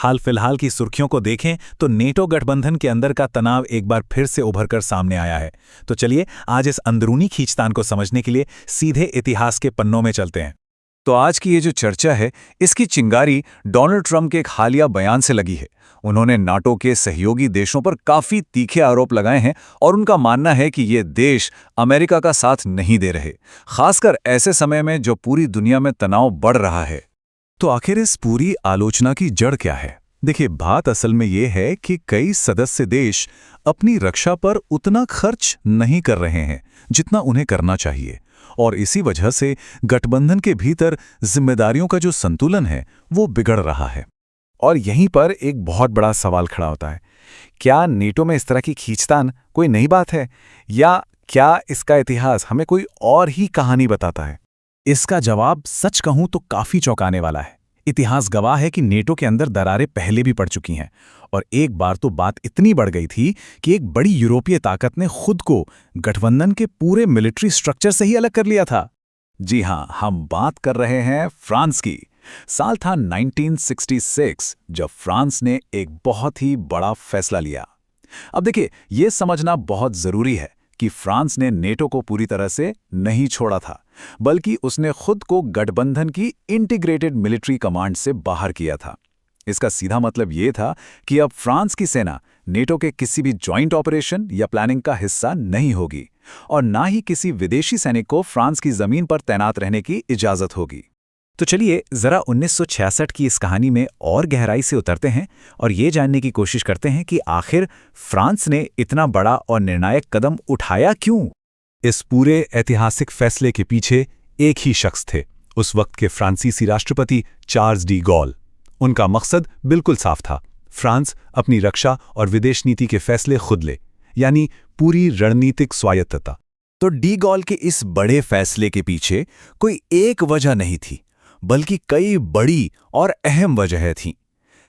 हाल फिलहाल की सुर्खियों को देखें तो नेटो गठबंधन के अंदर का तनाव एक बार फिर से उभरकर सामने आया है। तो चलिए आज इस अंदरूनी खींचतान को समझने के लिए सीधे इतिहास के पन्नों में चलते हैं। तो आज की ये जो चर्चा है, इसकी चिंगारी डोनाल्ड ट्रंप के एक हालिया बयान से लगी है। उन्होंने नाटो के सहयोगी देशों पर काफी तीखे आरोप लगाए हैं और उनका मानना है कि ये देश अमेरिका का साथ नहीं दे रहे, खासकर ऐसे समय में जो पूरी दुनिया में तनाव बढ़ रहा है। तो आखिर इस पूरी आलोचना की जड़ क्या है? देखिए, बात असल में ये है कि कई सदस्य देश अपनी रक्षा पर उतना खर्च नहीं कर रहे हैं जितना उन्हें करना चाहिए, और इसी वजह से गठबंधन के भीतर जिम्मेदारियों का जो संतुलन है वो बिगड़ रहा है। और यहीं पर एक बहुत बड़ा सवाल खड़ा होता है, क्या नेटो में इस तरह की खींचतान कोई नई बात है, या क्या इसका इतिहास हमें कोई और ही कहानी बताता है? इसका जवाब सच कहूं तो काफी चौंकाने वाला है। इतिहास गवाह है कि नेटो के अंदर दरारें पहले भी पड़ चुकी हैं, और एक बार तो बात इतनी बढ़ गई थी कि एक बड़ी यूरोपीय ताकत ने खुद को गठबंधन के पूरे मिलिट्री स्ट्रक्चर से ही अलग कर लिया था। जी हां, हम बात कर रहे हैं फ्रांस की। साल था 1966 जब फ्रांस ने एक बहुत ही बड़ा फैसला लिया। अब देखिए, यह समझना बहुत जरूरी है कि फ्रांस ने नेटो को पूरी तरह से नहीं छोड़ा था, बल्कि उसने खुद को गठबंधन की इंटीग्रेटेड मिलिट्री कमांड से बाहर किया था। इसका सीधा मतलब यह था कि अब फ्रांस की सेना नेटो के किसी भी जॉइंट ऑपरेशन या प्लानिंग का हिस्सा नहीं होगी, और ना ही किसी विदेशी सैनिक को फ्रांस की जमीन पर तैनात रहने की इजाजत होगी। तो चलिए जरा 1966 की इस कहानी में और गहराई से उतरते हैं और ये जानने की कोशिश करते हैं कि आखिर फ्रांस ने इतना बड़ा और निर्णायक कदम उठाया क्यों। इस पूरे ऐतिहासिक फैसले के पीछे एक ही शख्स थे, उस वक्त के फ्रांसीसी राष्ट्रपति चार्ल्स डी गॉल। उनका मकसद बिल्कुल साफ था, फ्रांस अपनी रक्षा और विदेश नीति के फैसले खुद ले, यानी पूरी रणनीतिक स्वायत्तता। तो डी गॉल के इस बड़े फैसले के पीछे कोई एक वजह नहीं थी, बल्कि कई बड़ी और अहम वजहें थीं।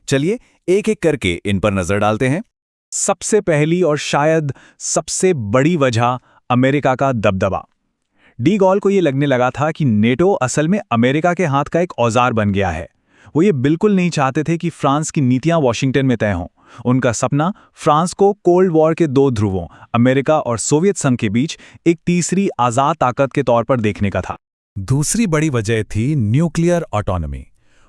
चलिए एक एक करके इन पर नजर डालते हैं। सबसे पहली और शायद सबसे बड़ी वजह अमेरिका का दबदबा। डी गॉल को ये लगने लगा था कि नेटो असल में अमेरिका के हाथ का एक औजार बन गया है। वो ये बिल्कुल नहीं चाहते थे कि फ्रांस की नीतियां वॉशिंगटन में तय हों। उनका सपना फ्रांस को कोल्ड वॉर के दो ध्रुवों, अमेरिका और सोवियत संघ के बीच एक तीसरी आज़ाद ताकत के तौर पर देखने का था। दूसरी बड़ी वजह थी न्यूक्लियर ऑटोनॉमी।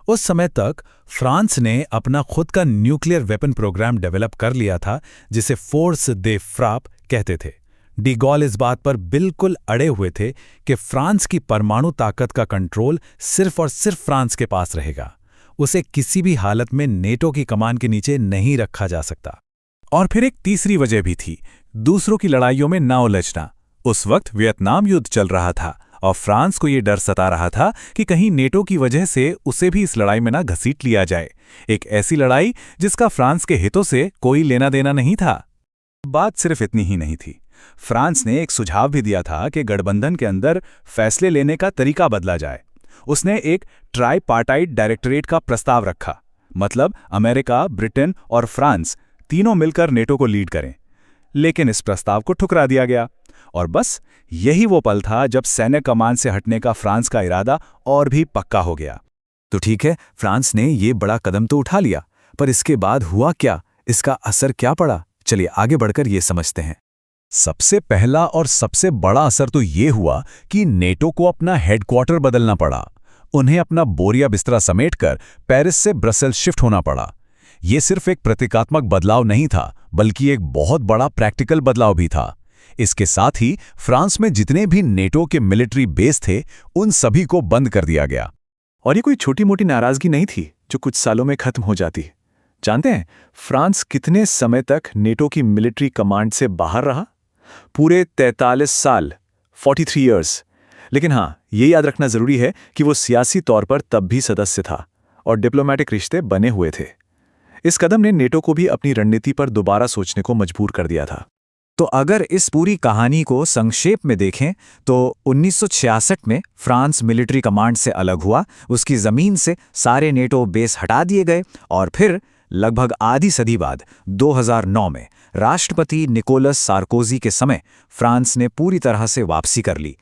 उस समय तक फ्रांस ने अपना खुद का न्यूक्लियर वेपन प्रोग्राम डेवलप कर लिया था, जिसे फोर्स दे फ्राप कहते थे। डी गॉल इस बात पर बिल्कुल अड़े हुए थे कि फ्रांस की परमाणु ताकत का कंट्रोल सिर्फ और सिर्फ फ्रांस के पास रहेगा। उसे किसी भी हालत में नेटो की कमान के नीचे नहीं रखा जा सकता। और फिर एक तीसरी वजह भी थी, दूसरों की लड़ाइयों में ना उलझना। उस वक्त वियतनाम युद्ध चल रहा था और फ्रांस को ये डर सता रहा था कि कहीं नेटो की वजह से उसे भी इस लड़ाई में ना घसीट लिया जाए, एक ऐसी लड़ाई जिसका फ्रांस के हितों से कोई लेना देना नहीं था। बात सिर्फ इतनी ही नहीं थी, फ्रांस ने एक सुझाव भी दिया था कि गठबंधन के अंदर फैसले लेने का तरीका बदला जाए। उसने एक ट्राईपार्टाइट डायरेक्टरेट का प्रस्ताव रखा, मतलब अमेरिका, ब्रिटेन और फ्रांस तीनों मिलकर नेटो को लीड करें। लेकिन इस प्रस्ताव को ठुकरा दिया गया, और बस यही वो पल था जब सैन्य कमान से हटने का फ्रांस का इरादा और भी पक्का हो गया। तो ठीक है, फ्रांस ने ये बड़ा कदम तो उठा लिया, पर इसके बाद हुआ क्या, इसका असर क्या पड़ा? चलिए आगे बढ़कर ये समझते हैं। सबसे पहला और सबसे बड़ा असर तो ये हुआ कि नेटो को अपना हेडक्वार्टर बदलना पड़ा। उन्हें अपना बोरिया बिस्तरा समेटकर पेरिस से ब्रसेल्स शिफ्ट होना पड़ा। ये सिर्फ एक प्रतीकात्मक बदलाव नहीं था, बल्कि एक बहुत बड़ा प्रैक्टिकल बदलाव भी था। इसके साथ ही फ्रांस में जितने भी नेटो के मिलिट्री बेस थे, उन सभी को बंद कर दिया गया। और ये कोई छोटी मोटी नाराजगी नहीं थी जो कुछ सालों में खत्म हो जाती। जानते हैं फ्रांस कितने समय तक नेटो की मिलिट्री कमांड से बाहर रहा? पूरे 43 साल, 43 ईयर्स। लेकिन हाँ, ये याद रखना जरूरी है कि वो सियासी तौर पर तब भी सदस्य था और डिप्लोमेटिक रिश्ते बने हुए थे। इस कदम ने नेटो को भी अपनी रणनीति पर दोबारा सोचने को मजबूर कर दिया था। तो अगर इस पूरी कहानी को संक्षेप में देखें तो 1966 में फ्रांस मिलिट्री कमांड से अलग हुआ, उसकी जमीन से सारे नेटो बेस हटा दिए गए, और फिर लगभग आधी सदी बाद 2009 में राष्ट्रपति निकोलस सार्कोजी के समय फ्रांस ने पूरी तरह से वापसी कर ली।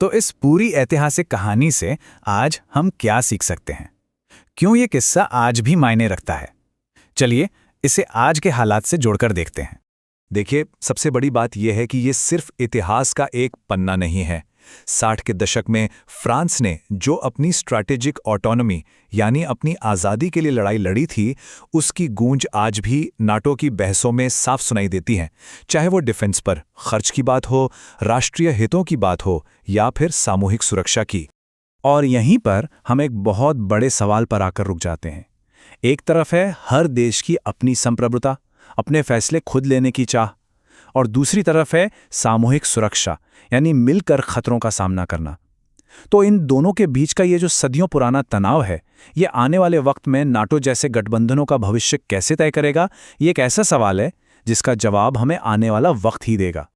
तो इस पूरी ऐतिहासिक कहानी से आज हम क्या सीख सकते हैं? क्यों ये किस्सा आज भी मायने रखता है? चलिए इसे आज के हालात से जोड़कर देखते हैं। देखिए, सबसे बड़ी बात यह है कि ये सिर्फ इतिहास का एक पन्ना नहीं है। 60 के दशक में फ्रांस ने जो अपनी स्ट्रैटेजिक ऑटोनॉमी यानी अपनी आज़ादी के लिए लड़ाई लड़ी थी, उसकी गूंज आज भी नाटो की बहसों में साफ सुनाई देती है। चाहे वो डिफेंस पर खर्च की बात हो, राष्ट्रीय हितों की बात हो या फिर सामूहिक सुरक्षा की। और यहीं पर हम एक बहुत बड़े सवाल पर आकर रुक जाते हैं। एक तरफ है हर देश की अपनी संप्रभुता, अपने फैसले खुद लेने की चाह, और दूसरी तरफ है सामूहिक सुरक्षा यानी मिलकर खतरों का सामना करना। तो इन दोनों के बीच का ये जो सदियों पुराना तनाव है, ये आने वाले वक्त में नाटो जैसे गठबंधनों का भविष्य कैसे तय करेगा, ये एक ऐसा सवाल है जिसका जवाब हमें आने वाला वक्त ही देगा।